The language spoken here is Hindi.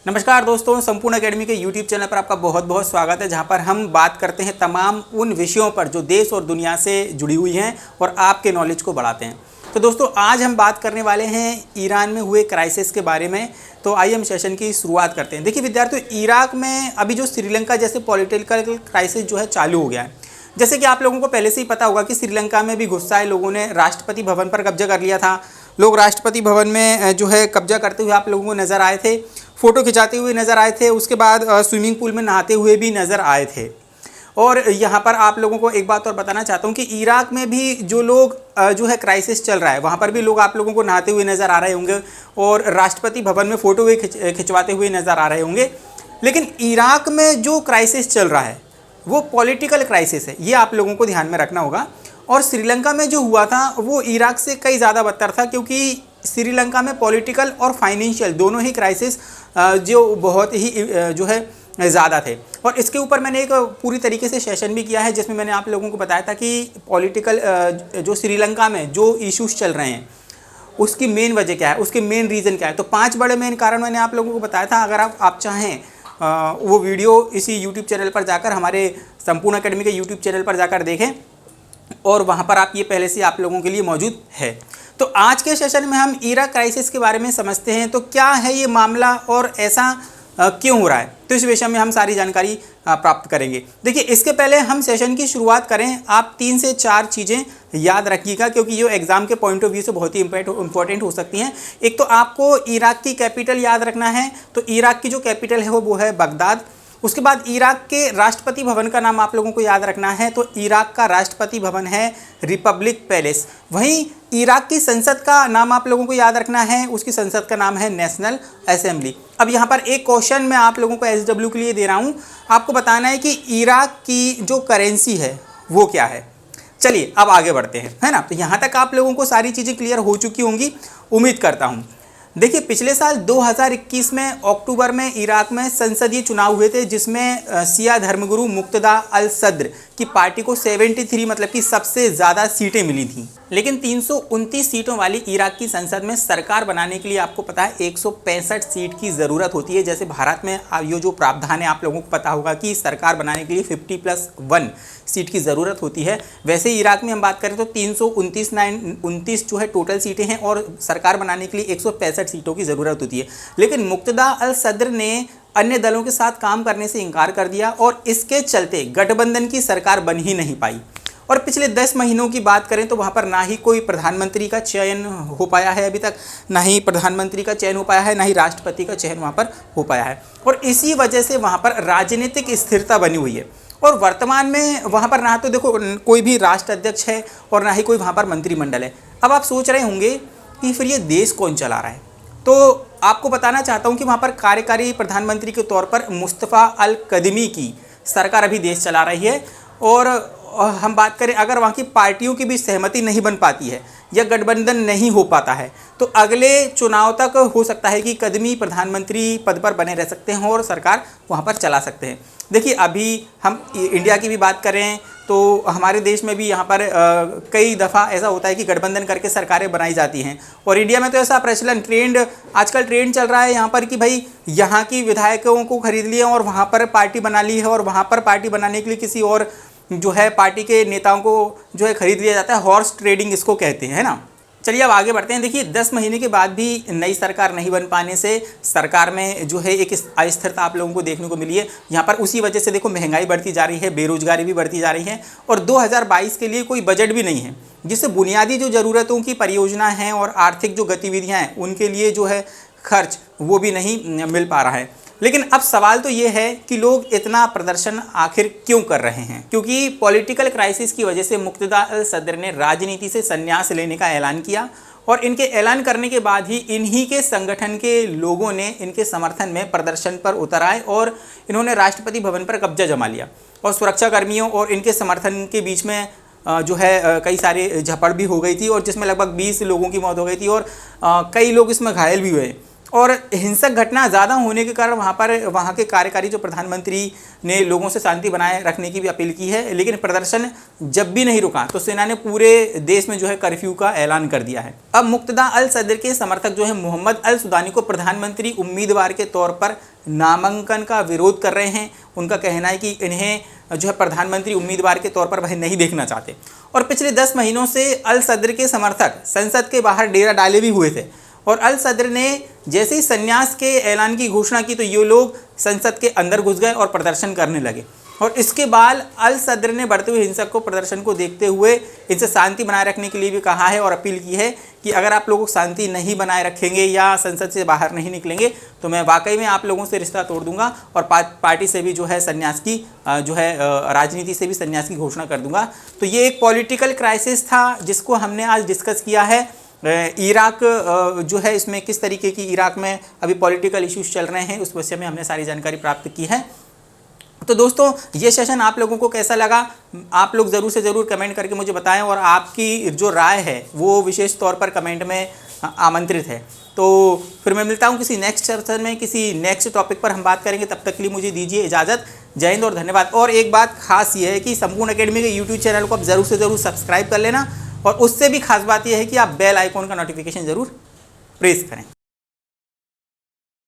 नमस्कार दोस्तों, संपूर्ण एकेडमी के YouTube चैनल पर आपका बहुत बहुत स्वागत है, जहां पर हम बात करते हैं तमाम उन विषयों पर जो देश और दुनिया से जुड़ी हुई हैं और आपके नॉलेज को बढ़ाते हैं। तो दोस्तों, आज हम बात करने वाले हैं ईरान में हुए क्राइसिस के बारे में। तो आइए हम सेशन की शुरुआत करते हैं। देखिए विद्यार्थियों, इराक में अभी जो श्रीलंका जैसे पॉलिटिकल क्राइसिस जो है चालू हो गया है। जैसे कि आप लोगों को पहले से ही पता होगा कि श्रीलंका में भी गुस्साए लोगों ने राष्ट्रपति भवन पर कब्जा कर लिया था। लोग राष्ट्रपति भवन में जो है कब्जा करते हुए आप लोगों को नज़र आए थे, फ़ोटो खिंचाते हुए नज़र आए थे, उसके बाद स्विमिंग पूल में नहाते हुए भी नज़र आए थे। और यहाँ पर आप लोगों को एक बात और बताना चाहता हूँ कि इराक में भी जो लोग जो है क्राइसिस चल रहा है, वहाँ पर भी लोग आप लोगों को नहाते हुए नज़र आ रहे होंगे और राष्ट्रपति भवन में फ़ोटो भी खिंचवाते हुए नज़र आ रहे होंगे। लेकिन इराक में जो क्राइसिस चल रहा है वो पॉलिटिकल क्राइसिस है, ये आप लोगों को ध्यान में रखना होगा। और श्रीलंका में जो हुआ था वो इराक से कई ज़्यादा बदतर था, क्योंकि श्रीलंका में पॉलिटिकल और फाइनेंशियल दोनों ही क्राइसिस जो बहुत ही जो है ज़्यादा थे। और इसके ऊपर मैंने एक पूरी तरीके से सेशन भी किया है, जिसमें मैंने आप लोगों को बताया था कि पॉलिटिकल जो श्रीलंका में जो इश्यूज़ चल रहे हैं उसकी मेन वजह क्या है, उसके मेन रीज़न क्या है। तो 5 बड़े मेन कारण मैंने आप लोगों को बताया था। अगर आप चाहें वो वीडियो इसी यूट्यूब चैनल पर जाकर, हमारे संपूर्ण एकेडमी के यूट्यूब चैनल पर जाकर देखें, और वहाँ पर आप ये पहले से आप लोगों के लिए मौजूद है। तो आज के सेशन में हम इराक क्राइसिस के बारे में समझते हैं। तो क्या है ये मामला और ऐसा क्यों हो रहा है, तो इस विषय में हम सारी जानकारी प्राप्त करेंगे। देखिए, इसके पहले हम सेशन की शुरुआत करें, आप 3 से 4 चीज़ें याद रखिएगा, क्योंकि जो एग्जाम के पॉइंट ऑफ व्यू से बहुत ही इंपॉर्टेंट हो सकती हैं। एक तो आपको इराक की कैपिटल याद रखना है। तो इराक की जो कैपिटल है वो है बगदाद। उसके बाद इराक के राष्ट्रपति भवन का नाम आप लोगों को याद रखना है। तो इराक का राष्ट्रपति भवन है रिपब्लिक पैलेस। वहीं इराक की संसद का नाम आप लोगों को याद रखना है, उसकी संसद का नाम है नेशनल असेंबली। अब यहाँ पर एक क्वेश्चन मैं आप लोगों को SW के लिए दे रहा हूँ, आपको बताना है कि इराक की जो करेंसी है वो क्या है। चलिए अब आगे बढ़ते हैं, है ना। तो यहाँ तक आप लोगों को सारी चीज़ें क्लियर हो चुकी होंगी, उम्मीद करता हूँ। देखिए, पिछले साल 2021 में अक्टूबर में इराक में संसदीय चुनाव हुए थे, जिसमें शिया धर्मगुरु मुक्तदा अल सद्र की पार्टी को 73 मतलब कि सबसे ज़्यादा सीटें मिली थी। लेकिन 329 सीटों वाली इराक की संसद में सरकार बनाने के लिए आपको पता है 165 सीट की ज़रूरत होती है। जैसे भारत में ये जो प्रावधान है, आप लोगों को पता होगा कि सरकार बनाने के लिए 50+1 सीट की ज़रूरत होती है। वैसे इराक में हम बात करें तो 329 जो है टोटल सीटें हैं, और सरकार बनाने के लिए 165 सीटों की ज़रूरत होती है। लेकिन मुक्तदा अल सद्र ने अन्य दलों के साथ काम करने से इनकार कर दिया, और इसके चलते गठबंधन की सरकार बन ही नहीं पाई। और पिछले 10 महीनों की बात करें तो वहाँ पर ना ही कोई प्रधानमंत्री का चयन हो पाया है अभी तक, ना ही प्रधानमंत्री का चयन हो पाया है, ना ही राष्ट्रपति का चयन वहाँ पर हो पाया है। और इसी वजह से वहाँ पर राजनीतिक स्थिरता बनी हुई है। और वर्तमान में वहाँ पर ना तो देखो कोई भी राष्ट्र अध्यक्ष है और ना ही कोई वहाँ पर मंत्रिमंडल है। अब आप सोच रहे होंगे कि फिर ये देश कौन चला रहा है, तो आपको बताना चाहता हूँ कि वहाँ पर कार्यकारी प्रधानमंत्री के तौर पर मुस्तफ़ा अल कदमी की सरकार अभी देश चला रही है। और हम बात करें, अगर वहाँ की पार्टियों की भी सहमति नहीं बन पाती है या गठबंधन नहीं हो पाता है, तो अगले चुनाव तक हो सकता है कि कदमी प्रधानमंत्री पद पर बने रह सकते हैं और सरकार वहाँ पर चला सकते हैं। देखिए, अभी हम इंडिया की भी बात करें तो हमारे देश में भी यहाँ पर कई दफ़ा ऐसा होता है कि गठबंधन करके सरकारें बनाई जाती हैं। और इंडिया में तो ऐसा प्रचलन आजकल ट्रेंड चल रहा है यहाँ पर कि भाई यहाँ की विधायकों को खरीद लिया और वहाँ पर पार्टी बना ली है, और वहाँ पर पार्टी बनाने के लिए किसी और जो है पार्टी के नेताओं को जो है खरीद लिया जाता है। हॉर्स ट्रेडिंग इसको कहते हैं, है ना। चलिए अब आगे बढ़ते हैं। देखिए, 10 महीने के बाद भी नई सरकार नहीं बन पाने से सरकार में जो है एक अस्थिरता आप लोगों को देखने को मिली है। यहाँ पर उसी वजह से देखो महंगाई बढ़ती जा रही है, बेरोजगारी भी बढ़ती जा रही है, और 2022 के लिए कोई बजट भी नहीं है, जिससे बुनियादी जो ज़रूरतों की परियोजना हैं और आर्थिक जो गतिविधियाँ हैं उनके लिए जो है खर्च वो भी नहीं मिल पा रहा है। लेकिन अब सवाल तो ये है कि लोग इतना प्रदर्शन आखिर क्यों कर रहे हैं, क्योंकि पॉलिटिकल क्राइसिस की वजह से मुक्तदा अल सद्र ने राजनीति से संन्यास लेने का ऐलान किया, और इनके ऐलान करने के बाद ही इन्हीं के संगठन के लोगों ने इनके समर्थन में प्रदर्शन पर उतर आए और इन्होंने राष्ट्रपति भवन पर कब्जा जमा लिया। और सुरक्षाकर्मियों और इनके समर्थन के बीच में जो है कई सारे झपड़ भी हो गई थी, और जिसमें लगभग 20 लोगों की मौत हो गई थी, और कई लोग इसमें घायल भी हुए। और हिंसक घटना ज़्यादा होने के कारण वहाँ के कार्यकारी जो प्रधानमंत्री ने लोगों से शांति बनाए रखने की भी अपील की है, लेकिन प्रदर्शन जब भी नहीं रुका तो सेना ने पूरे देश में जो है कर्फ्यू का ऐलान कर दिया है। अब मुक्तदा अल सदर के समर्थक जो है मोहम्मद अल सुदानी को प्रधानमंत्री उम्मीदवार के तौर पर नामांकन का विरोध कर रहे हैं। उनका कहना है कि इन्हें जो है प्रधानमंत्री उम्मीदवार के तौर पर वह नहीं देखना चाहते। और पिछले 10 महीनों से अल सदर के समर्थक संसद के बाहर डेरा डाले भी हुए थे और अल सदर ने जैसे ही संन्यास के ऐलान की घोषणा की तो ये लोग संसद के अंदर घुस गए और प्रदर्शन करने लगे। और इसके बाद अल सदर ने बढ़ते हुए हिंसक को प्रदर्शन को देखते हुए इनसे शांति बनाए रखने के लिए भी कहा है और अपील की है कि अगर आप लोग शांति नहीं बनाए रखेंगे या संसद से बाहर नहीं निकलेंगे तो मैं वाकई में आप लोगों से रिश्ता तोड़ दूंगा और पार्टी से भी जो है संन्यास की जो है राजनीति से भी संन्यास की घोषणा कर दूंगा। तो ये एक पॉलिटिकल क्राइसिस था जिसको हमने आज डिस्कस किया है। इराक जो है इसमें किस तरीके की इराक में अभी पॉलिटिकल इश्यूज चल रहे हैं उस विषय में हमने सारी जानकारी प्राप्त की है। तो दोस्तों ये सेशन आप लोगों को कैसा लगा आप लोग ज़रूर से ज़रूर कमेंट करके मुझे बताएं और आपकी जो राय है वो विशेष तौर पर कमेंट में आमंत्रित है। तो फिर मैं मिलता हूँ किसी नेक्स्ट सेशन में, किसी नेक्स्ट टॉपिक पर हम बात करेंगे। तब तक के लिए मुझे दीजिए इजाज़त। जय हिंद और धन्यवाद। और एक बात खास ये है कि संपूर्ण अकेडमी के यूट्यूब चैनल को आप ज़रूर से ज़रूर सब्सक्राइब कर लेना और उससे भी खास बात यह है कि आप बेल आइकॉन का नोटिफिकेशन ज़रूर प्रेस करें।